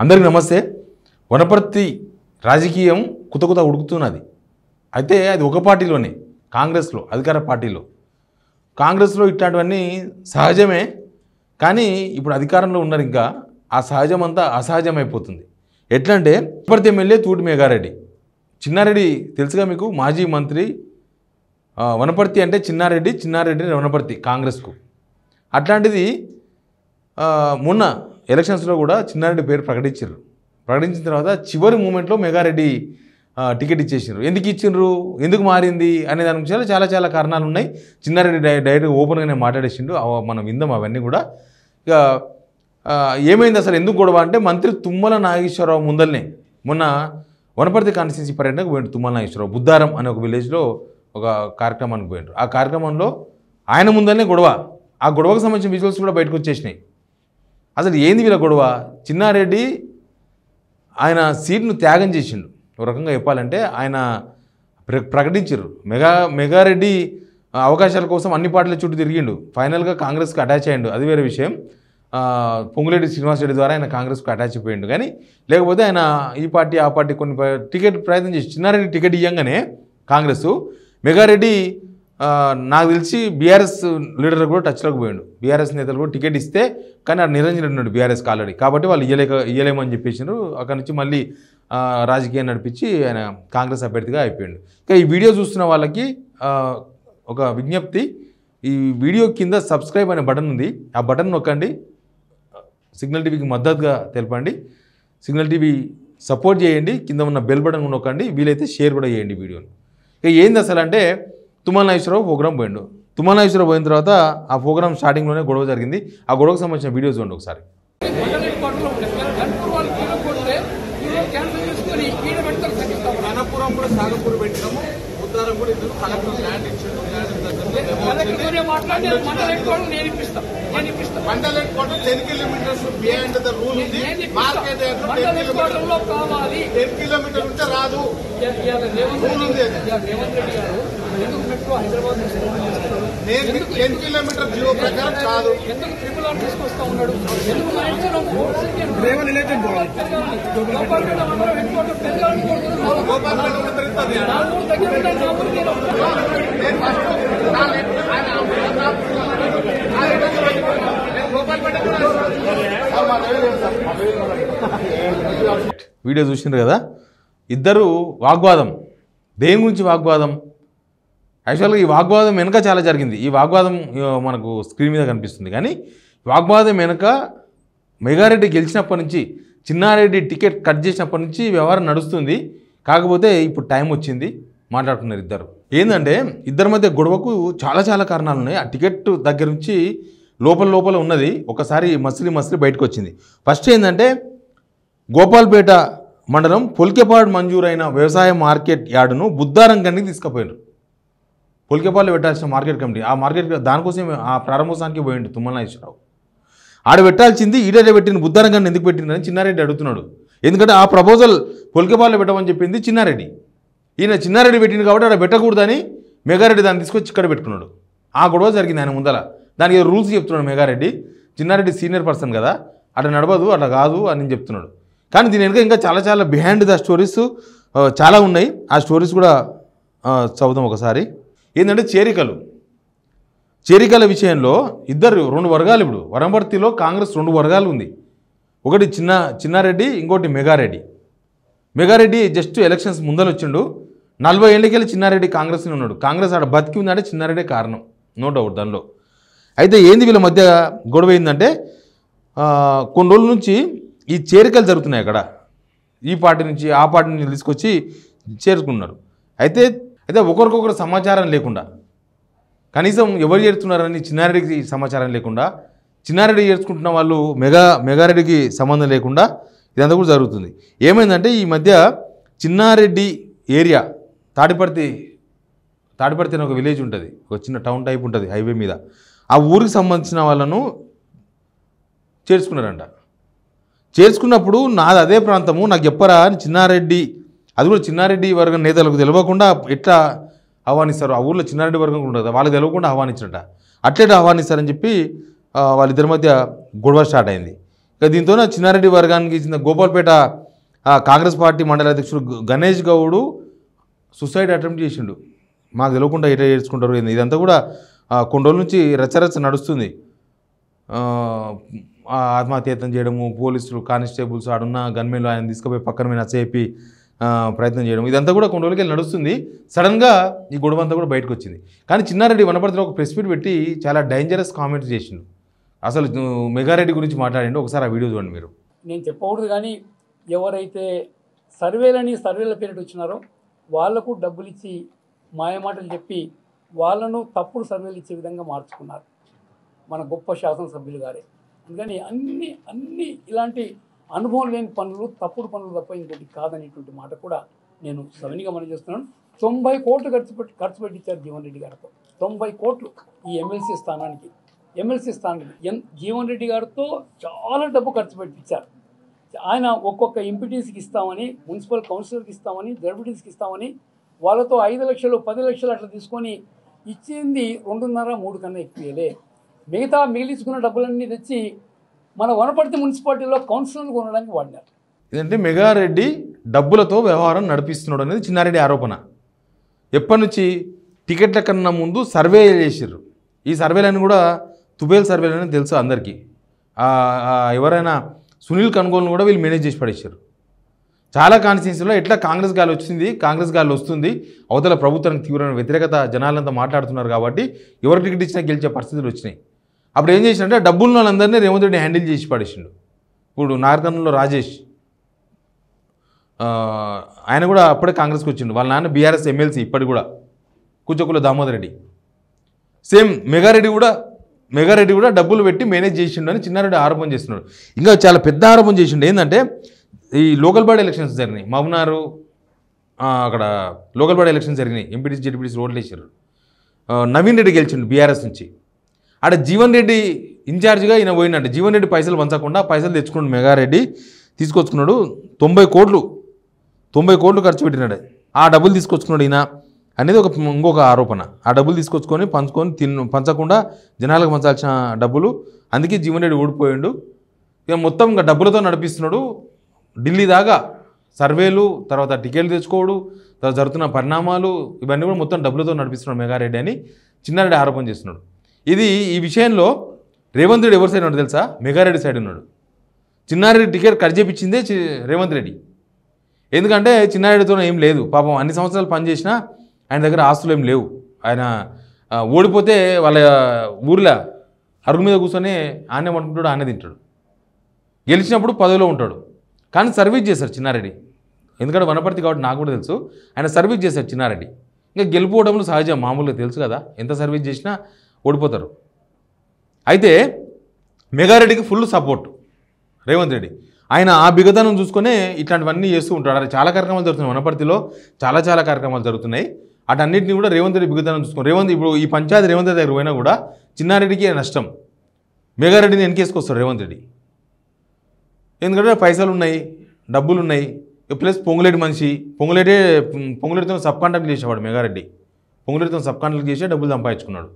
అందరికీ నమస్తే. వనపర్తి రాజకీయం కుత ఉడుకుతున్నది. అయితే అది ఒక పార్టీలోనే, కాంగ్రెస్లో, అధికార పార్టీలో. కాంగ్రెస్లో ఇట్లాంటివన్నీ సహజమే. కానీ ఇప్పుడు అధికారంలో ఉన్నారు, ఇంకా ఆ సహజం అంతా అసహజమైపోతుంది. ఎట్లంటే వనపర్తి ఎమ్మెల్యే తూటి మేఘారెడ్డి, చిన్నారెడ్డి తెలుసుగా మీకు, మాజీ మంత్రి. వనపర్తి అంటే చిన్నారెడ్డి వనపర్తి కాంగ్రెస్కు. అట్లాంటిది మొన్న ఎలక్షన్స్లో కూడా చిన్నారెడ్డి పేరు ప్రకటించిన తర్వాత చివరి మూమెంట్లో మేఘారెడ్డి టికెట్ ఇచ్చేసారు. ఎందుకు ఇచ్చిండ్రు, ఎందుకు మారింది అనే దాని గురించి చాలా కారణాలు ఉన్నాయి. చిన్నారెడ్డి డైరెక్ట్ ఓపెన్గానే మాట్లాడేసిండు, మనం విందాం అవన్నీ కూడా. ఇక ఏమైంది అసలు, ఎందుకు గొడవ అంటే, మంత్రి తుమ్మల నాగేశ్వరరావు ముందల్నే మొన్న వనపర్తి కాన్స్టిట్యున్సీ పర్యటనకు పోయిండు. తుమ్మల నాగేశ్వరరావు బుద్ధారం అనే ఒక విలేజ్లో ఒక కార్యక్రమానికి పోయిండ్రు. ఆ కార్యక్రమంలో ఆయన ముందల్నే గొడవ. ఆ గొడవకు సంబంధించిన విజువల్స్ కూడా బయటకు వచ్చేసినాయి. అసలు ఏంది వీళ్ళ గొడవ? చిన్నారెడ్డి ఆయన సీట్ను త్యాగం చేసిండు. ఒక రకంగా చెప్పాలంటే ఆయన ప్రకటించారు. మెగారెడ్డి అవకాశాల కోసం అన్ని పార్టీల చుట్టూ తిరిగిండు. ఫైనల్గా కాంగ్రెస్కి అటాచ్ అయ్యిండు, అది వేరే విషయం. పొంగులేటి శ్రీనివాసరెడ్డి ద్వారా ఆయన కాంగ్రెస్కు అటాచ్ అయిపోయిండు. కానీ లేకపోతే ఆయన ఈ పార్టీ ఆ పార్టీ కొన్ని టికెట్ ప్రయత్నం చేసి చిన్నారెడ్డి టికెట్ ఇవ్వగానే కాంగ్రెస్, మెగారెడ్డి నాకు తెలిసి బీఆర్ఎస్ లీడర్ కూడా టచ్లోకి పోయిండు. బీఆర్ఎస్ నేతలు కూడా టికెట్ ఇస్తే, కానీ ఆ నిరంజన్ ఉన్నాడు బీఆర్ఎస్కి ఆల్రెడీ, కాబట్టి వాళ్ళు ఇయ్యలేమని చెప్పేసినారు. అక్కడి నుంచి మళ్ళీ రాజకీయం నడిపించి ఆయన కాంగ్రెస్ అభ్యర్థిగా అయిపోయిండు. ఇంకా ఈ వీడియో చూస్తున్న వాళ్ళకి ఒక విజ్ఞప్తి, ఈ వీడియో కింద సబ్స్క్రైబ్ అనే బటన్ ఉంది, ఆ బటన్ నొక్కండి. సిగ్నల్ టీవీకి మద్దతుగా తెలపండి. సిగ్నల్ టీవీ సపోర్ట్ చేయండి. కింద ఉన్న బెల్ బటన్ నొక్కండి. వీలైతే షేర్ కూడా చేయండి వీడియోని. ఇక ఏంది అసలు అంటే, తుమ్మల నాగేశ్వరరావు ప్రోగ్రాం పోయిండు. తుమ్మల నాగేశ్వరరావు పోయిన తర్వాత ఆ ప్రోగ్రాం స్టార్టింగ్లోనే గొడవ జరిగింది. ఆ గొడవకు సంబంధించిన వీడియోస్ చూడండి ఒకసారి. రాదు. నేను 10 కిలోమీటర్ జీవో ప్రకారం కాదు. ఎందుకు ట్రిపుల్ ఆర్ తీసుకొస్తా ఉన్నాడు? వీడియో చూసినారు కదా, ఇద్దరు వాగ్వాదం. దేని గురించి వాగ్వాదం? యాక్చువల్గా ఈ వాగ్వాదం వెనుక చాలా జరిగింది. ఈ వాగ్వాదం మనకు స్క్రీన్ మీద కనిపిస్తుంది. కానీ వాగ్వాదం వెనుక మెగారెడ్డి గెలిచినప్పటి నుంచి, చిన్నారెడ్డి టికెట్ కట్ చేసినప్పటి నుంచి వ్యవహారం నడుస్తుంది. కాకపోతే ఇప్పుడు టైం వచ్చింది, మాట్లాడుతున్నారు ఇద్దరు. ఏంటంటే ఇద్దరి మధ్య గొడవకు చాలా కారణాలు ఉన్నాయి. ఆ టికెట్ దగ్గర నుంచి లోపల ఉన్నది ఒకసారి మసిలి బయటకు వచ్చింది. ఫస్ట్ ఏంటంటే, గోపాల్పేట మండలం పొలికేపాడు మంజూరైన వ్యవసాయ మార్కెట్ యార్డును బుద్ధారం కనికి తీసుకుపోయారు. పొలికేపాడులో పెట్టాల్సిన మార్కెట్ కమిటీ, ఆ మార్కెట్ దానికోసం ఆ ప్రారంభోత్సవానికి పోయిండు తుమ్మల నాగేశ్వరరావు. ఆడ పెట్టాల్సింది ఈడేడే పెట్టిన బుద్ధారం కన్నా ఎందుకు పెట్టిందని చిన్నారెడ్డి అడుగుతున్నాడు. ఎందుకంటే ఆ ప్రపోజల్ పొలికేపాడులో పెట్టమని చెప్పింది చిన్నారెడ్డి. ఈయన చిన్నారెడ్డి పెట్టింది కాబట్టి ఆడ పెట్టకూడదని మెగారెడ్డి దాన్ని తీసుకొచ్చి ఇక్కడ పెట్టుకున్నాడు. ఆ గొడవ జరిగింది ఆయన ముందల. దానికి రూల్స్ చెప్తున్నాడు మెగారెడ్డి. చిన్నారెడ్డి సీనియర్ పర్సన్ కదా, అట్లా నడవదు, అట్లా కాదు అని చెప్తున్నాడు. కానీ దీని వెనుక ఇంకా చాలా బిహైండ్ ద స్టోరీస్ చాలా ఉన్నాయి. ఆ స్టోరీస్ కూడా చదువుదాం ఒకసారి. ఏంటంటే చేరికల విషయంలో రెండు వర్గాలు. ఇప్పుడు వనపర్తిలో కాంగ్రెస్ 2 వర్గాలు ఉంది. ఒకటి చిన్నారెడ్డి, ఇంకోటి మెగారెడ్డి జస్ట్ ఎలక్షన్స్ ముందర వచ్చిండు. 40 ఏళ్ళకెళ్ళి చిన్నారెడ్డి కాంగ్రెస్లో ఉన్నాడు. కాంగ్రెస్ ఆడ బతికి ఉందంటే చిన్నారెడ్డి కారణం, నో డౌట్ దానిలో. అయితే ఏంది వీళ్ళ మధ్య గొడవ ఏంటంటే, కొన్ని రోజుల నుంచి ఈ చేరికలు జరుగుతున్నాయి అక్కడ. ఈ పార్టీ నుంచి ఆ పార్టీ నుంచి తీసుకొచ్చి చేరుకున్నారు. అయితే ఒకరికొకరు సమాచారం లేకుండా, కనీసం ఎవరు చేరుతున్నారని చిన్నారెడ్డికి సమాచారం లేకుండా, చిన్నారెడ్డి చేర్చుకుంటున్న వాళ్ళు మెగారెడ్డికి సంబంధం లేకుండా ఇదంతా కూడా జరుగుతుంది. ఏమైందంటే, ఈ మధ్య చిన్నారెడ్డి ఏరియా తాడిపర్తి అనే ఒక విలేజ్ ఉంటుంది, ఒక చిన్న టౌన్ టైప్ ఉంటుంది హైవే మీద. ఆ ఊరికి సంబంధించిన వాళ్ళను చేర్చుకున్నారంట. చేర్చుకున్నప్పుడు నాది అదే ప్రాంతము, నాకు చెప్పరా అని చిన్నారెడ్డి, అది కూడా చిన్నారెడ్డి వర్గం నేతలకు తెలియకుండా ఎట్లా ఆహ్వానిస్తారు? ఆ ఊళ్ళో చిన్నారెడ్డి వర్గం ఉంటుంది, వాళ్ళకి తెలియకుండా ఆహ్వానించారట. అట్లే ఆహ్వానిస్తారని చెప్పి వాళ్ళిద్దరి మధ్య గొడవ స్టార్ట్ అయింది. ఇక దీంతో చిన్నారెడ్డి వర్గానికి ఇచ్చిన గోపాల్పేట కాంగ్రెస్ పార్టీ మండల అధ్యక్షుడు గణేష్ గౌడ్ సూసైడ్ అటెంప్ట్ చేసిండు. మాకు తెలియకుండా ఎట్లా చేసుకుంటారు. ఇదంతా కూడా కొన్ని రోజుల నుంచి రచ్చరచ్చ నడుస్తుంది. ఆత్మహత్యయత్నం చేయడము, పోలీసులు కానిస్టేబుల్స్ ఆడున్న గన్మెన్లు ఆయన తీసుకుపోయి పక్కన మీద నచ్చజెప్పి ప్రయత్నం చేయడం, ఇదంతా కూడా కొన్ని రోజులకి నడుస్తుంది. సడన్గా ఈ గొడవ అంతా కూడా బయటకు వచ్చింది. కానీ చిన్నారెడ్డి వనపర్తిలో ఒక ప్రెస్ మీట్ పెట్టి చాలా డేంజరస్ కామెంట్స్ చేసిండు. అసలు మెగారెడ్డి గురించి మాట్లాడండి, ఒకసారి ఆ వీడియో చూడండి మీరు. నేను చెప్పకూడదు కానీ ఎవరైతే సర్వేల పేరిట వచ్చినారో వాళ్లకు డబ్బులు ఇచ్చి మాయమాటలు చెప్పి వాళ్ళను తప్పుడు సర్వేలు ఇచ్చే విధంగా మార్చుకున్నారు మన గొప్ప శాసనసభ్యులు గారే. అందుకని అన్ని ఇలాంటి అనుభవం లేని పనులు, తప్పుడు పనులు తప్ప ఇంకోటి కాదనేటువంటి మాట కూడా నేను సవినిగా మనం చేస్తున్నాను. 90 కోట్లు ఖర్చు పెట్టించారు జీవన్ రెడ్డి గారితో. 90 కోట్లు ఈ ఎమ్మెల్సీ స్థానానికి జీవన్ రెడ్డి గారితో చాలా డబ్బు ఖర్చు పెట్టించారు. ఆయన ఒక్కొక్క ఎంపీటీసీకి ఇస్తామని, మున్సిపల్ కౌన్సిలర్కి ఇస్తామని, జడ్పీటీసీకి ఇస్తామని వాళ్ళతో 5 లక్షలు 10 లక్షలు అట్లా తీసుకొని ఇచ్చింది 2.5-3 కన్నా ఎక్కువలే. మిగిలించుకున్న డబ్బులన్నీ తెచ్చి మన వనపర్తి మున్సిపాలిటీలో కౌన్సిలర్లు కొనడానికి వాడినారు. ఇదంటే మెగారెడ్డి డబ్బులతో వ్యవహారం నడిపిస్తున్నాడు అనేది చిన్నారెడ్డి ఆరోపణ. ఎప్పటి నుంచి టికెట్ల కన్నా ముందు సర్వే చేసారు. ఈ సర్వేలను కూడా తుబేల్ సర్వేలు అని తెలుసు అందరికీ. ఎవరైనా సునీల్ కనుగోలును కూడా వీళ్ళు మేనేజ్ చేసి పడేశారు. చాలా కాన్స్టిట్యున్సీలో ఎట్లా కాంగ్రెస్ గాలి వస్తుంది, అవతల ప్రభుత్వానికి తీవ్రమైన వ్యతిరేకత జనాలంతా మాట్లాడుతున్నారు కాబట్టి ఎవరు టికెట్ ఇచ్చినా గెలిచే పరిస్థితులు వచ్చినాయి. అప్పుడు ఏం చేసినంటే డబ్బులు వాళ్ళందరినీ రేవంత్ రెడ్డి హ్యాండిల్ చేసి పడేసిండు. ఇప్పుడు నాగర్కర్నూలులో రాజేష్ ఆయన కూడా అప్పుడే కాంగ్రెస్కి వచ్చిండు. వాళ్ళ నాన్న బీఆర్ఎస్ ఎమ్మెల్సీ ఇప్పటికి కూడా కూచకుల దామోదర్ రెడ్డి. సేమ్ మెగారెడ్డి కూడా డబ్బులు పెట్టి మేనేజ్ చేసిండు అని చిన్నారెడ్డి ఆరోపణ చేస్తున్నాడు. ఇంకా చాలా పెద్ద ఆరోపణ చేసిండు. ఏంటంటే ఈ లోకల్ బాడీ ఎలక్షన్స్ జరిగినాయి, మహబూబ్నగర్ అక్కడ లోకల్ బాడీ ఎలక్షన్స్ జరిగినాయి. ఎంపీటీసీ జెడ్పీటీసీ రోడ్లు వేసారు. నవీన్ రెడ్డి గెలిచిండు బీఆర్ఎస్ నుంచి. ఆడ జీవన్ రెడ్డి ఇన్ఛార్జ్గా ఈయన పోయినట్టు జీవన్ రెడ్డి పైసలు పంచకుండా పైసలు తెచ్చుకున్నాడు. మెగారెడ్డి తీసుకొచ్చుకున్నాడు. 90 కోట్లు ఖర్చు పెట్టినాడు. ఆ డబ్బులు తీసుకొచ్చుకున్నాడు ఈయన అనేది ఇంకొక ఆరోపణ. ఆ డబ్బులు తీసుకొచ్చుకొని పంచకుండా జనాలకు పంచాల్సిన డబ్బులు, అందుకే జీవన్ రెడ్డి ఓడిపోయాడు. ఇక మొత్తం ఇంకా డబ్బులతో నడిపిస్తున్నాడు. ఢిల్లీ దాకా సర్వేలు, తర్వాత టికెట్లు తెచ్చుకోవడు, తర్వాత జరుగుతున్న పరిణామాలు ఇవన్నీ కూడా మొత్తం డబ్బులతో నడిపిస్తున్నాడు మెగారెడ్డి అని చిన్నారెడ్డి ఆరోపణ చేస్తున్నాడు. ఈ విషయంలో రేవంత్ రెడ్డి ఎవరి సైడ్ ఉన్నాడు తెలుసా? మెగారెడ్డి సైడ్ ఉన్నాడు. చిన్నారెడ్డి టికెట్ కట్ చేయించిందే రేవంత్ రెడ్డి. ఎందుకంటే చిన్నారెడ్డితో ఏం లేదు పాపం. అన్ని సంవత్సరాలు పనిచేసినా ఆయన దగ్గర ఆస్తులు ఏం లేవు. ఆయన ఓడిపోతే వాళ్ళ ఊర్లో అరుగు మీద కూర్చొని ఆనే పడుకుంటాడు, ఆనే తింటాడు. గెలిచినప్పుడు పదవిలో ఉంటాడు. కానీ సర్వీస్ చేశారు చిన్నారెడ్డి. ఎందుకంటే వనపర్తి కాబట్టి నాకు కూడా తెలుసు. ఆయన సర్వీస్ చేశారు చిన్నారెడ్డి. ఇంకా గెలుపోవడంలో సహజం, మామూలుగా తెలుసు కదా, ఎంత సర్వీస్ చేసినా ఓడిపోతారు. అయితే మెగారెడ్డికి ఫుల్ సపోర్ట్ రేవంత్ రెడ్డి. ఆయన ఆ బిగతనం చూసుకునే ఇట్లాంటివన్నీ చేస్తూ ఉంటాడు. అది చాలా కార్యక్రమాలు జరుగుతున్నాయి వనపర్తిలో, చాలా కార్యక్రమాలు జరుగుతున్నాయి. అటన్నింటినీ కూడా రేవంత్ రెడ్డి బిగతనం చూసుకుని ఇప్పుడు ఈ పంచాయతీ రేవంత్ రెడ్డి దగ్గర పోయినా కూడా చిన్నారెడ్డికి నష్టం. మెగారెడ్డిని వెనకేసుకొస్తాడు రేవంత్ రెడ్డి. ఎందుకంటే పైసలు ఉన్నాయి, డబ్బులు ఉన్నాయి, ప్లస్ పొంగులేటి మనిషి. పొంగులేటితో సబ్ కాంట్రాక్ట్ చేసేవాడు మెగారెడ్డి. పొంగులేటితో సబ్ కాంట్రాక్ట్ చేసే డబ్బులు సంపాదించుకున్నాడు.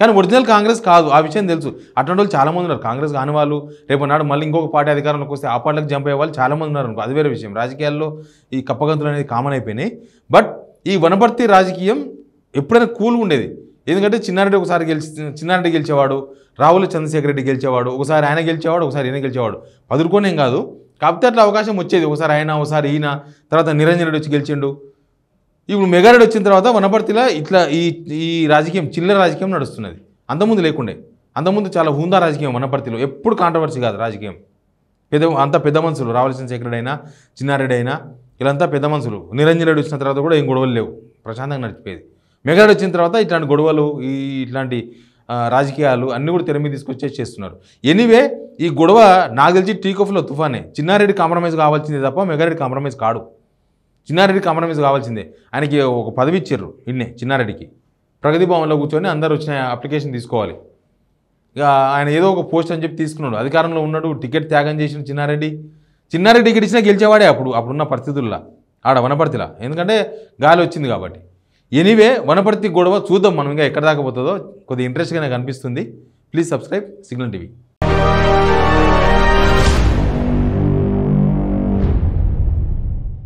కానీ ఒరిజినల్ కాంగ్రెస్ కాదు, ఆ విషయం తెలుసు. అటువంటి వాళ్ళు చాలామంది ఉన్నారు. కాంగ్రెస్ కాని వాళ్ళు రేపు నాడు మళ్ళీ ఇంకొక పార్టీ అధికారంలోకి వస్తే ఆ పార్టీలకు జంప్ అయ్యే వాళ్ళు చాలామంది ఉన్నారు అనుకో, అది వేరే విషయం. రాజకీయాల్లో ఈ కప్పగంతులు అనేది కామన్ అయిపోయినాయి. బట్ ఈ వనపర్తి రాజకీయం ఎప్పుడైనా కూల్గా ఉండేది. ఎందుకంటే చిన్నారెడ్డి గెలిచేవాడు, రావుల చంద్రశేఖర్ రెడ్డి గెలిచేవాడు, ఒకసారి ఆయన గెలిచేవాడు, ఒకసారి ఈయన గెలిచేవాడు. పదురుకోనేం కాదు, కాకపోతే అట్లా అవకాశం వచ్చేది. ఒకసారి ఆయన, ఒకసారి ఈయన, తర్వాత నిరంజన్ రెడ్డి వచ్చి గెలిచిండు. ఇప్పుడు మెగారెడ్డి వచ్చిన తర్వాత వనపర్తిలో ఇట్లా ఈ రాజకీయం, చిల్లర రాజకీయం నడుస్తున్నది. అంతకుముందు లేకుండే. అంతకుముందు చాలా హుందా రాజకీయం వనపర్తిలో, ఎప్పుడు కాంట్రవర్సీ కాదు రాజకీయం. అంతా పెద్ద మనుషులు, రావుల చంద్రశేఖర్ రెడ్డి అయినా, చిన్నారెడ్డి అయినా, వీళ్ళంతా పెద్ద మనుషులు. నిరంజన్ రెడ్డి వచ్చిన తర్వాత కూడా ఏం గొడవలు లేవు, ప్రశాంతంగా నడిచిపోయేది. మెగారెడ్డి వచ్చిన తర్వాత ఇట్లాంటి గొడవలు, ఇట్లాంటి రాజకీయాలు అన్నీ కూడా తెర మీద తీసుకొచ్చేసి చేస్తున్నారు. ఎనీవే ఈ గొడవ నాకు తెలిసి టీకోఫ్లో తుఫానే. చిన్నారెడ్డి కాంప్రమైజ్ కావాల్సిందే తప్ప మెగారెడ్డి కాంప్రమైజ్ కాడు. చిన్నారెడ్డి కాంప్రమైజ్ కావాల్సిందే. ఆయనకి ఒక పదవి ఇచ్చారు ఇన్నే చిన్నారెడ్డికి. ప్రగతి భవన్లో కూర్చొని అందరూ వచ్చిన అప్లికేషన్ తీసుకోవాలి. ఇక ఆయన ఏదో ఒక పోస్ట్ అని చెప్పి తీసుకున్నాడు. అధికారంలో ఉన్నాడు, టికెట్ త్యాగం చేసిన చిన్నారెడ్డి టికెట్ ఇచ్చినా గెలిచేవాడే అప్పుడున్న పరిస్థితుల్లో ఆడ వనపర్తిలా. ఎందుకంటే గాలి వచ్చింది కాబట్టి. ఎనీవే వనపర్తి గొడవ చూద్దాం మనం ఇంకా ఎక్కడ దాకా పోతుందో. కొద్దిగా ఇంట్రెస్ట్గా నాకు అనిపిస్తుంది. Please subscribe signal TV.